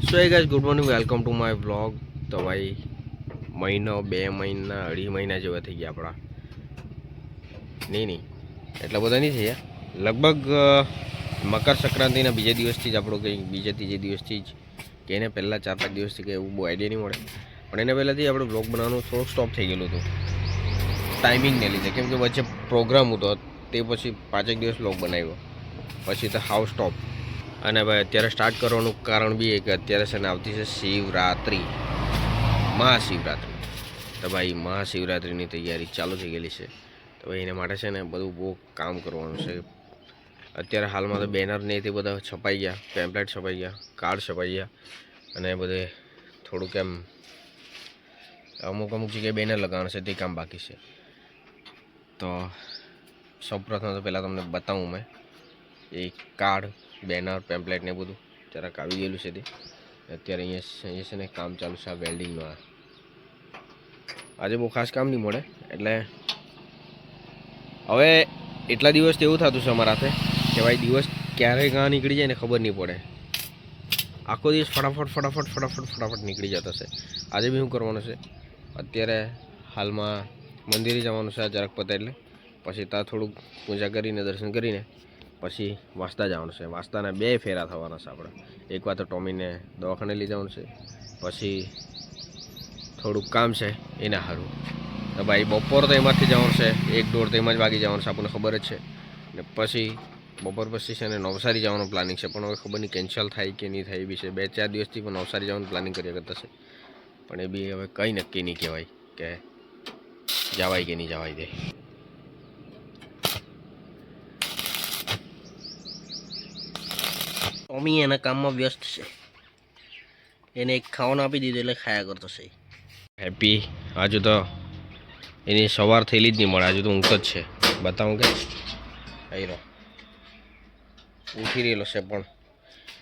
So hey guys, good morning, welcome to my vlog. તો ભાઈ મહિનો 2 મહિના 2.5 મહિના જેવા થઈ ગયા આપણા. નહીં એટલા બધા નહીં થયા. લગભગ મકર સંક્રાંતિના બીજા દિવસથી જ આપણો કંઈ બીજા ત્રીજા દિવસથી જ કે એને પહેલાં 4-5 દિવસથી કંઈ એવું બહુ આઈડિયા નહીં મળે. પણ એને પહેલાંથી આપણે બ્લોગ બનાવવાનું થોડુંક સ્ટોપ થઈ ગયેલું હતું ટાઈમિંગને લીધે, કેમ કે વચ્ચે પ્રોગ્રામ હતો તે પછી 5 દિવસ બ્લોગ બનાવ્યો, પછી તો હાઉસ સ્ટોપ. અને ભાઈ અત્યારે સ્ટાર્ટ કરવાનું કારણ બી એ કે અત્યારે છે ને આવતી છે શિવરાત્રિ, મહાશિવરાત્રિ. તો ભાઈ મહાશિવરાત્રિની તૈયારી ચાલુ થઈ ગયેલી છે. તો ભાઈ એના માટે છે ને બધું બહુ કામ કરવાનું છે. અત્યારે હાલમાં તો બેનર ને તે બધા છપાઈ ગયા, પેમ્પલેટ છપાઈ ગયા, કાર્ડ છપાઈ ગયા, અને બધે થોડુંક એમ અમુક જગ્યાએ બેનર લગાવવાનું છે તે કામ બાકી છે. તો સૌપ્રથમ તો પહેલાં તમને બતાવું મેં એ કાર્ડ, બેનર, પેમ્પલેટ ને બધું જરાક આવી ગયેલું છે તે. અત્યારે અહીંયા છે ને કામ ચાલુ છે આ વેલ્ડિંગનું. આજે બહુ ખાસ કામ નહીં મળે, એટલે હવે એટલા દિવસથી એવું થતું છે અમારા હાથે કે ભાઈ દિવસ ક્યારે કાં નીકળી જાય ને ખબર નહીં પડે. આખો દિવસ ફટાફટ નીકળી જતો છે. આજે બી શું કરવાનું છે, અત્યારે હાલમાં મંદિરે જવાનું છે જરાક પતે એટલે, પછી ત્યાં થોડુંક પૂજા કરીને દર્શન કરીને પછી વાંસદા જવાનું છે. વાંસદાના 2 ફેરા થવાના છે આપણે. એક વાર તો ટોમીને દવાખાને લઈ જવાનું છે, પછી થોડુંક કામ છે એના સારું. તો ભાઈ બપોર તો એમાંથી જવાનું છે, 1-1:30 તો એમાં જ વાગી જવાનું છે, આપણને ખબર જ છે. ને પછી બપોર પછી છે ને નવસારી જવાનું પ્લાનિંગ છે, પણ હવે ખબર નહીં કેન્સલ થાય કે નહીં થાય એ બી છે. 2-4 દિવસથી પણ નવસારી જવાનું પ્લાનિંગ કર્યા કરતા છે, પણ એ બી હવે કંઈ નક્કી નહીં કહેવાય કે જવાય કે નહીં જવાય દે. ટોમી એના કામમાં વ્યસ્ત છે, એને એક ખાવાનું આપી દીધું એટલે ખાયા કરતો છે. હેપી હજુ તો એની સવાર થયેલી જ નહીં મળે, હજુ તો ઊંઘ જ છે. બતાવું કે આયરો ઉઠી રહેલો છે, પણ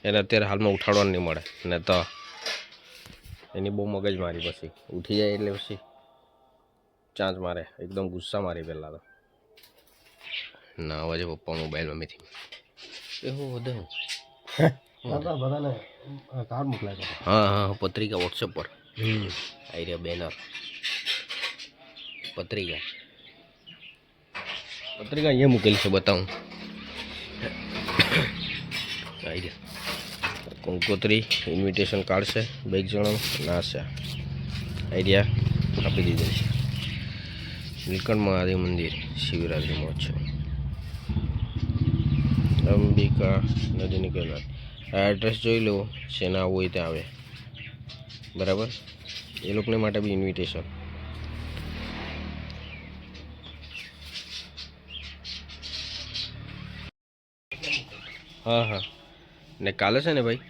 એને અત્યારે હાલમાં ઉઠાડવાનું નહીં મળે ને તો એની બહુ મગજ મારી. પછી ઉઠી જાય એટલે પછી ચાંચ મારે, એકદમ ગુસ્સા મારી. પહેલાં તો ના અવાજે પપ્પા મોબાઈલ મમ્મીથી એવું વધે હું હા પત્રિકા વોટ્સએપ પર આવી રહ્યા, બેનર પત્રિકા અહીંયા મૂકેલી છે, બતાવું. આવી રહ્યા કંકોત્રી, ઇન્વિટેશન કાર્ડ છે, 2 જણાનું ના છે. આવી રહ્યા આપી દીધેલી છે. નીલકંઠ મહાદેવ મંદિર, શિવરાત્રિ મહોત્સવ, અંબિકા નદીની કિનારે. આ એડ્રેસ જોઈ લો, શેના આવવું હોય ત્યાં આવે, બરાબર. એ લોકોને માટે બી ઇન્વિટેશન. હા ને કાલે છે ને ભાઈ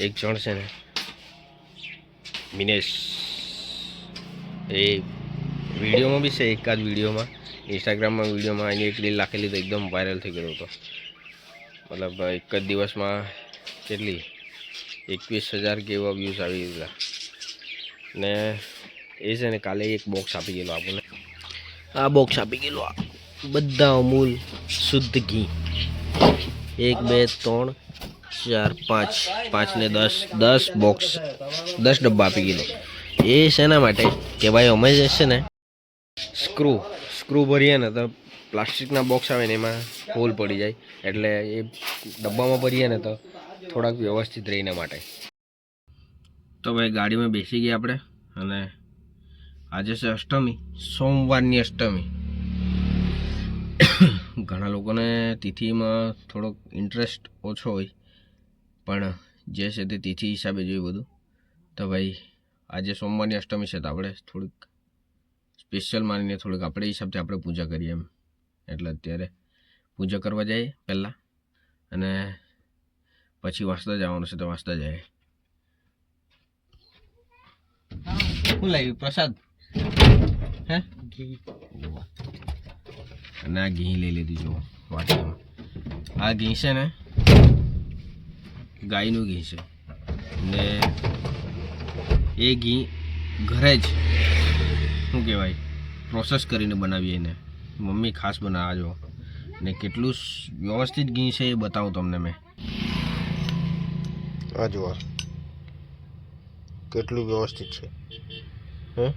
એક જણ છે ને મિનેશ, એ વિડીયોમાં બી છે, એકાદ વિડીયોમાં ઇન્સ્ટાગ્રામમાં વિડીયોમાં એની એક રીલ નાખેલી તો એકદમ વાયરલ થઈ ગયો હતો. મતલબ એક જ દિવસમાં કેટલી 21,000 કે એવા વ્યૂઝ આવી ગયેલા. ને એ છે ને કાલે એક બોક્સ આપી ગયેલો આપણને. આ બોક્સ આપી ગયેલો, આ બધા અમૂલ શુદ્ધ ઘી 1 2 3 4 5 ને 10 બોક્સ, 10 ડબ્બા આપી ગયેલો. એ શેના માટે કે ભાઈ અમે જે છે ને સ્ક્રૂ ભરીએ ને તો પ્લાસ્ટિકના બોક્સ આવે ને એમાં હોલ પડી જાય, એટલે એ ડબ્બામાં ભરીએ ને તો થોડાક વ્યવસ્થિત રહીને માટે. તો ભાઈ ગાડીમાં બેસી ગયા આપણે, અને આજે છે અષ્ટમી, સોમવારની અષ્ટમી. ઘણા લોકોને તિથિમાં થોડોક ઇન્ટરેસ્ટ ઓછો હોય, પણ જે છે તે તિથિ હિસાબે જોયું બધું. તો ભાઈ આજે સોમવારની અષ્ટમી છે, તો આપણે થોડીક સ્પેશિયલ માનીને થોડીક આપણે હિસાબથી આપણે પૂજા કરીએ એમ. એટલે અત્યારે પૂજા કરવા જઈએ પહેલાં, અને પછી વાંસદા જવાનું છે, તો વાંસદા જાય. શું લાવ્યું પ્રસાદ? હે ઘી, અને આ ઘી લઈ લીધી જો વાટકીમાં. આ ઘી છે ને ગાયનું ઘી છે, ને એ ઘી ઘરે જ શું કહેવાય પ્રોસેસ કરીને બનાવીએ એને. મમ્મી ખાસ બનાવજો, ને કેટલું વ્યવસ્થિત ઘી છે એ બતાવું તમને મેં. આ જુઓ કેટલું વ્યવસ્થિત છે હે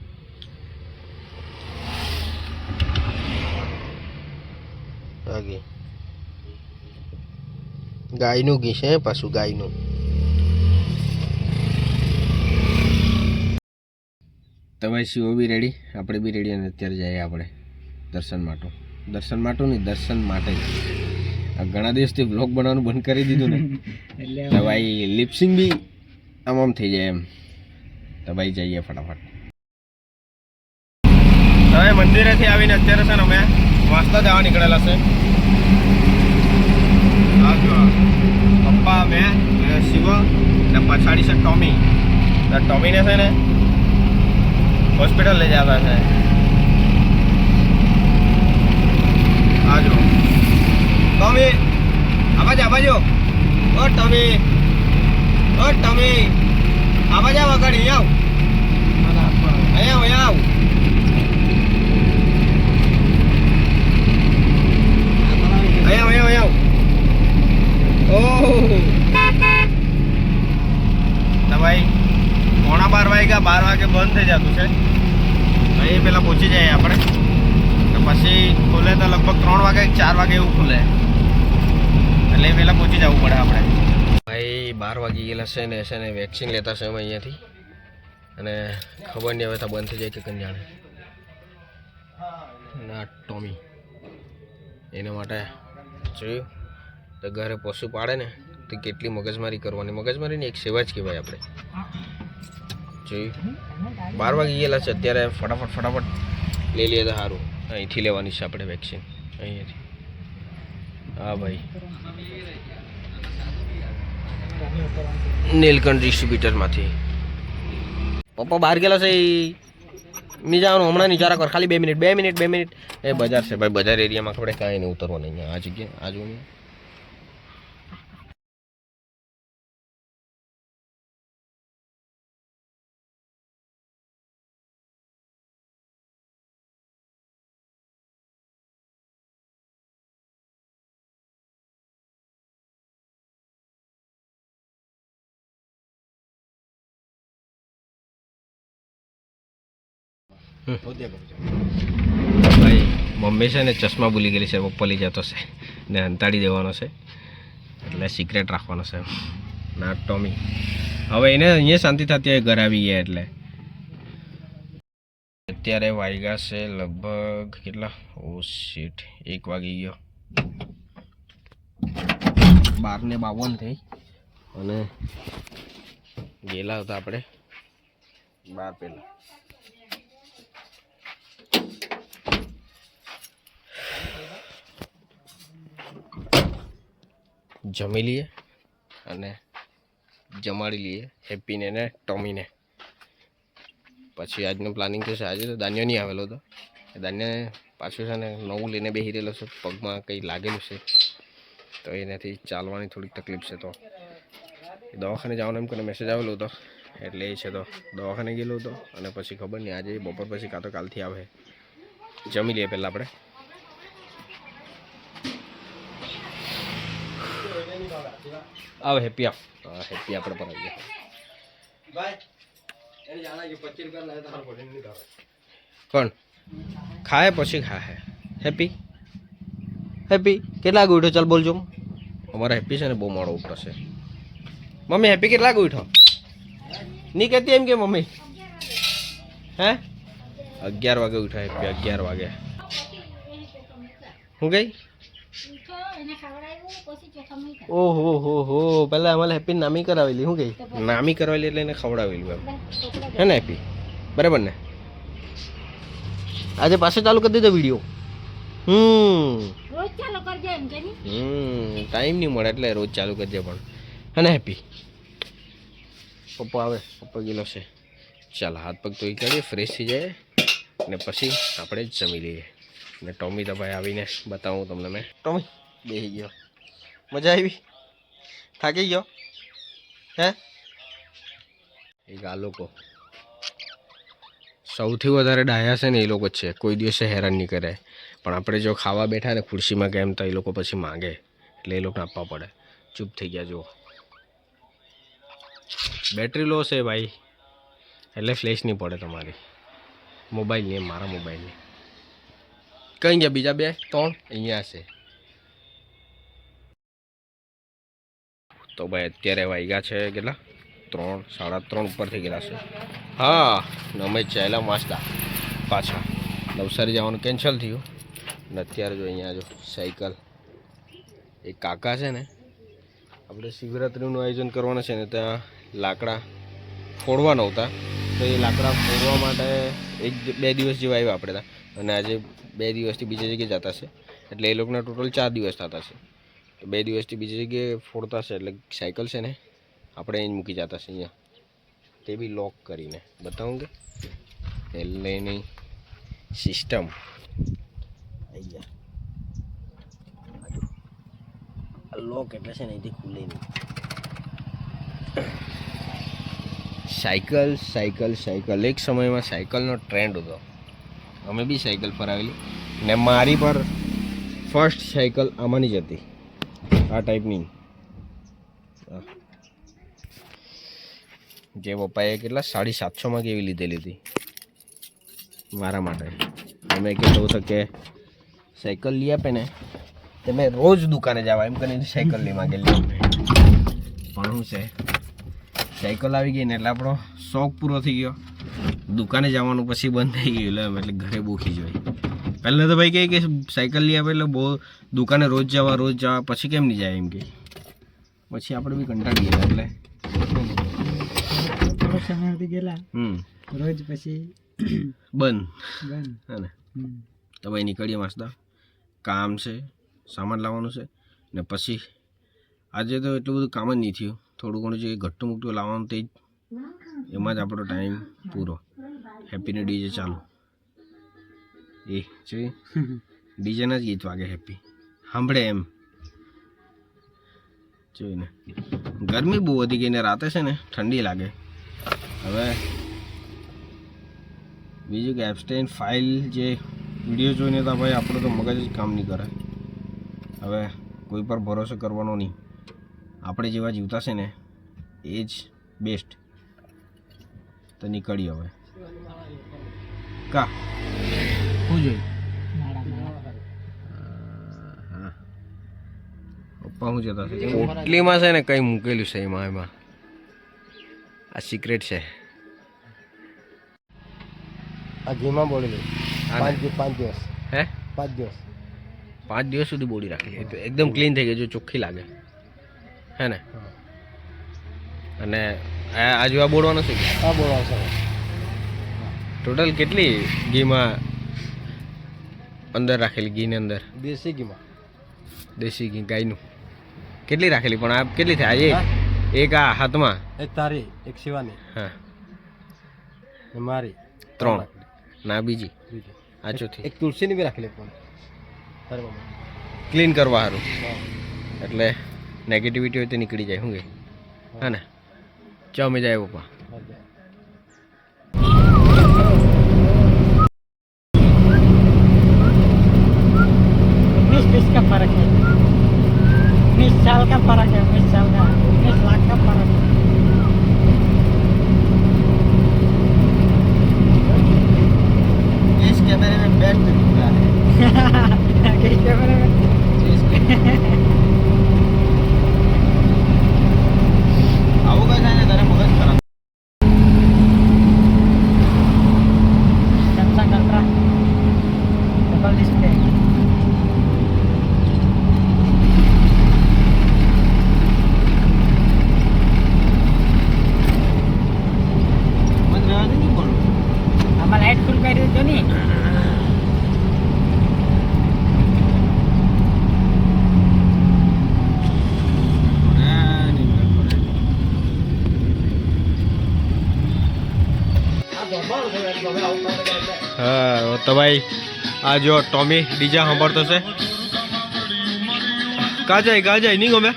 આગે ગાયનું ઘી છે પાછું ગાયનું તો ભાઈ શિવો બી રેડી આપણે બી રેડી અને અત્યારે જઈએ આપણે દર્શન માટે નહીં દર્શન માટે આ ઘણા દિવસથી બ્લોગ બનાવવાનું બંધ કરી દીધું ને તો ભાઈ લિપસિંગ બી આમ થઈ જાય એમ તો ભાઈ જઈએ ફટાફટ હવે મંદિરેથી આવીને અત્યારે છે ને અમે વાંચતા જવા નીકળેલા છે પપ્પા મેં શિવ ને પછાડી છે ટોમી ટોમીને છે ને હોસ્પિટલ લઈ જતા છે આજો ટોમી આવાજો ઓ ટોમી આવાજ આવ આગળ અહીંયા આવ તો ભાઈ 11:15 વાગ્યા 12 વાગે બંધ થઈ જતું છે અહીં પેલા પહોંચી જાય આપણે તો પછી ખુલે તો લગભગ 3 વાગે 4 વાગે એવું ખુલે એટલે પહેલાં પહોંચી જવું પડે આપણે ભાઈ 12 વાગી ગયેલા છે ને વેક્સિન લેતા છે અમે અહીંયાથી અને ખબર નહીં હવે તો બંધ થઈ જાય કે કંઈ જાણે ના ટોમી એના માટે જોયું તો ઘરે પશુ પાડે ને તો કેટલી મગજમારી કરવાની મગજમારીની એક સેવા જ કહેવાય આપણે જોયું 12 વાગી ગયેલા છે અત્યારે ફટાફટ લઈ લઈએ તો સારું અહીંથી લેવાની છે આપણે વેક્સિન અહીંયાથી હા ભાઈ નીલકંઠ ડિસ્ટ્રીબ્યુટરમાંથી પપ્પા બહાર ગયેલા છે નહીં જવાનું હમણાં નહીં ચારા કર ખાલી 2 મિનિટ એ બજાર છે ભાઈ બજાર એરિયામાં આપણે કાંઈ નહીં ઉતરવાનું અહીંયા આ જગ્યાએ આ જોવું ભાઈ મમ્મી છે ને ચશ્મા ભૂલી ગયેલી છે પપ્પા લઈ જતો છે ને અંતાડી દેવાનો છે એટલે સિક્રેટ રાખવાનો છે ના ટોમી હવે એને અહીંયા શાંતિ થતી ઘર આવી ગયા એટલે અત્યારે વાગ્યા છે લગભગ કેટલા ઓ શીટ 1 વાગી ગયો 12:52 થઈ અને ગયેલા હતા આપણે 12 પહેલાં જમી લઈએ અને જમાડી લઈએ હેપીને ને ટોમીને પછી આજનું પ્લાનિંગ તો છે આજે તો દાન્યો નહીં આવેલો હતો દાન્યને પાછું છે ને નવું લઈને બેસી રહેલો છે પગમાં કંઈ લાગેલું છે તો એનાથી ચાલવાની થોડીક તકલીફ છે તો દવાખાને જવાનો એમ કરીને મેસેજ આવેલો હતો એટલે એ છે તો દવાખાને ગયેલો હતો અને પછી ખબર નહીં આજે બપોર પછી કાં તો કાલથી આવે જમી લઈએ પહેલાં આપણે આવ હેપી હેપી આપણે પર આવી ગયા કોણ ખાય પછી ખાય હેપી કેટલા વાગે ઉઠો ચાલ બોલજો અમારા હેપી છે ને બહુ મોડો ઉઠો છે મમ્મી હેપી કેટલા વાગે ઉઠો નહીં કહેતી એમ કે મમ્મી હે 11 વાગે ઉઠા હેપી 11 વાગે હું ગઈ ઓહો પહેલા અમારે હેપી નામી કરાવેલી શું ગઈ નામી કરાવેલી એટલે એને ખવડાવેલું એમ હે ને હેપી બરાબર ને આજે પાછો ચાલુ કરી દીધો વિડીયો ટાઈમ નહીં મળે એટલે રોજ ચાલુ કરજે પણ હે ને હેપી પપ્પા આવે પપ્પા ગયેલો છે ચાલ હાથ પગ ધોઈ કાઢીએ ફ્રેશ થઈ જાય ને પછી આપણે જમી લઈએ ને ટોમી તો ભાઈ આવીને બતાવું તમને મેં ટોમી બેસી ગયો મજા આવી થાકી ગયો હે એક આ લોકો સૌથી વધારે ડાયા છે ને એ લોકો જ છે કોઈ દિવસે હેરાન નહીં કરે પણ આપણે જો ખાવા બેઠા ને ખુરશીમાં કેમ તો એ લોકો પછી માંગે એટલે એ લોકોને આપવા પડે ચૂપ થઈ ગયા જુઓ બેટરી લો છે ભાઈ એટલે ફ્લેશ નહીં પડે તમારી મોબાઈલની, મારા મોબાઈલની. કઈ ગયા બીજા 2 3 અહીંયા છે. તો ભાઈ અત્યારે વાગ્યા છે કેટલા 3 3:30 ઉપર થઈ ગયેલા છે. હા અમે ચાલ્યા માસ્તા પાછા નવસારી જવાનું કેન્સલ થયું ને અત્યારે જો અહીંયા જો સાયકલ એક કાકા છે ને, આપણે શિવરાત્રિનું આયોજન કરવાનું છે ને, ત્યાં લાકડા ફોડવા નહોતા તો એ લાકડા ફોડવા માટે 1-2 દિવસ જેવા આવ્યા આપણે ત્યાં, અને આજે 2 દિવસથી બીજી જગ્યાએ જતા છે એટલે એ લોકોના ટોટલ 4 દિવસ થતા છે. તો 2 દિવસથી બીજી જગ્યાએ ફોડતા છે એટલે સાયકલ છે ને આપણે અહીં મૂકી જતા છે અહીંયા, તે બી લોક કરીને બતાવું કે પહેલેની સિસ્ટમ આવી ગયા. લોક એટલે છે ને અહીંથી ખુલે નહીં. સાયકલ સાયકલ સાયકલ એક સમયમાં સાયકલનો ટ્રેન્ડ હતો. અમે બી સાયકલ ફરાવેલી ને મારી પર ફર્સ્ટ સાયકલ આમાંની જ હતી, આ ટાઈપની. જે પપ્પાએ કેટલા 750 કેવી લીધેલી હતી મારા માટે. અમે કહેતો હતો કે સાયકલ લઈ આપે ને તમે રોજ દુકાને જવા એમ કરીને સાયકલ લઈ માગેલી. પણ શું છે સાયકલ આવી ગઈ ને એટલે આપણો શોખ પૂરો થઈ ગયો. દુકાને જવાનું પછી બંધ થઈ ગયું એટલે ઘરે બૂખી જોઈએ. પહેલાં તો ભાઈ કહે કે સાયકલ લઈ આપે એટલે બહુ દુકાને રોજ જવા પછી કેમ નહીં જાય એમ કે પછી આપણે બી કંટાળી ગયા એટલે થોડો સમય સુધી ગયેલા રોજ પછી બંધ હે ને. તો ભાઈ નીકળીએ માસ્તા, કામ છે, સામાન લાવવાનું છે ને પછી આજે તો એટલું બધું કામ જ નહીં થયું. થોડું ઘણું જે ઘટ્ટું મૂકટું લાવવાનું તે એમાં જ આપણો ટાઈમ પૂરો. હેપીને ડીજે ચાલુ એ છે ડીજેના જ ગીત વાગે હેપી સાંભળે એમ જોઈને. ગરમી બહુ વધી ગઈ ને રાતે છે ને ઠંડી લાગે. હવે બીજું કે એબસ્ટેન ફાઇલ જે વિડીયો જોઈને તો ભાઈ આપણું તો મગજ જ કામ નહીં કરે. હવે કોઈ પર ભરોસો કરવાનો નહીં. આપણે જેવા જીવતા છે ને એ જ બેસ્ટ. તો નીકળી હવે કા શું જોઈ હા પપ્પા શું જતા છે પોટલીમાં છે ને કંઈ મૂકેલું છે એમાં આ સિક્રેટ છે. આ ઘીમાં બોલેલું 5 દિવસ હે 5 દિવસ 5 દિવસ સુધી બોડી રાખી એકદમ ક્લીન થઈ ગઈ, જો ચોખ્ખી લાગે હે ને. અને આજુ આ બોડવાનો છે આ બોલવાનું છે. ટોટલ કેટલી ઘીમાં અંદર રાખેલી? ઘીની અંદર દેશી ઘીમાં દેશી ઘી ગાયનું કેટલી રાખેલી? પણ આ કેટલી થાય આજે? એક આ હાથમાં, એક તારી, એક શિવાની, હા ને મારી 3 ના બીજી બીજી આ ચોથી. એક તુલસીની બી રાખેલી પણ તારી મમ્મી ક્લીન કરવા સારું એટલે નેગેટિવિટી હોય તો નીકળી જાય. શું કે હા ને ચા મેં જાય પપ્પા. का फर्क है 20 साल का फर्क है 20 साल का 19 लाख का फर्क है. इस कैमरे में बेस्ट दिख रहा है किस कैमरे में આવું કઈ થાય ને તારે મગજ ખરાબ. Samsung Ultra double display. આમાં લાઈટ ફૂલ કરી દેજો ને. હા તો ભાઈ આ જો ટોમી ડીજે સાંભળતો છે. કા જાય નહીં ગમે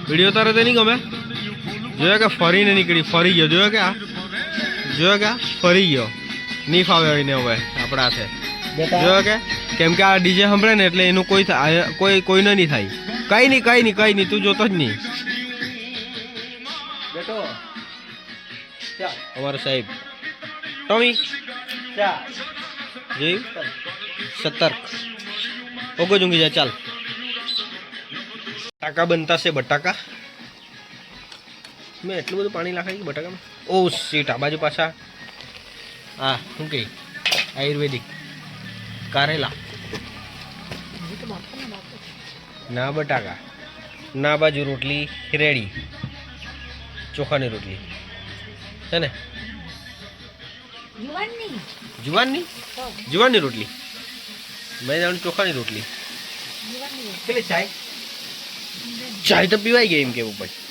વિડીયો તારે તો નહીં ગમે. જોયો કે ફરીને નીકળી ફરી ગયો. જોયો કે આ ફરી ગયો. નહીં ફાવે હોય ને હવે આપણા હાથે. જોયો કે કેમ કે આ ડીજે સાંભળે ને એટલે એનું કોઈને નહીં થાય. કઈ નહીં તું જોતો જ નહીં. બેટો અમારા સાહેબ ટોમી ચા જોયું સતર્ક ઓગો જ ઊંઘી જાય ચાલ બટાકા બનતા છે બટાકા મેં એટલું બધું પાણી નાખાય બટાકામાં ઓ સીટ આ બાજુ પાછા હા શું કહે આયુર્વેદિક કારેલા ના બટાકા ના બાજુ રોટલી રેડી ચોખાની રોટલી છે ને જુવાનની જુવાનની રોટલી મેં જાણું ચોખાની રોટલી ચાય ચાય તો પીવાઈ ગઈ એમ કેવું પછી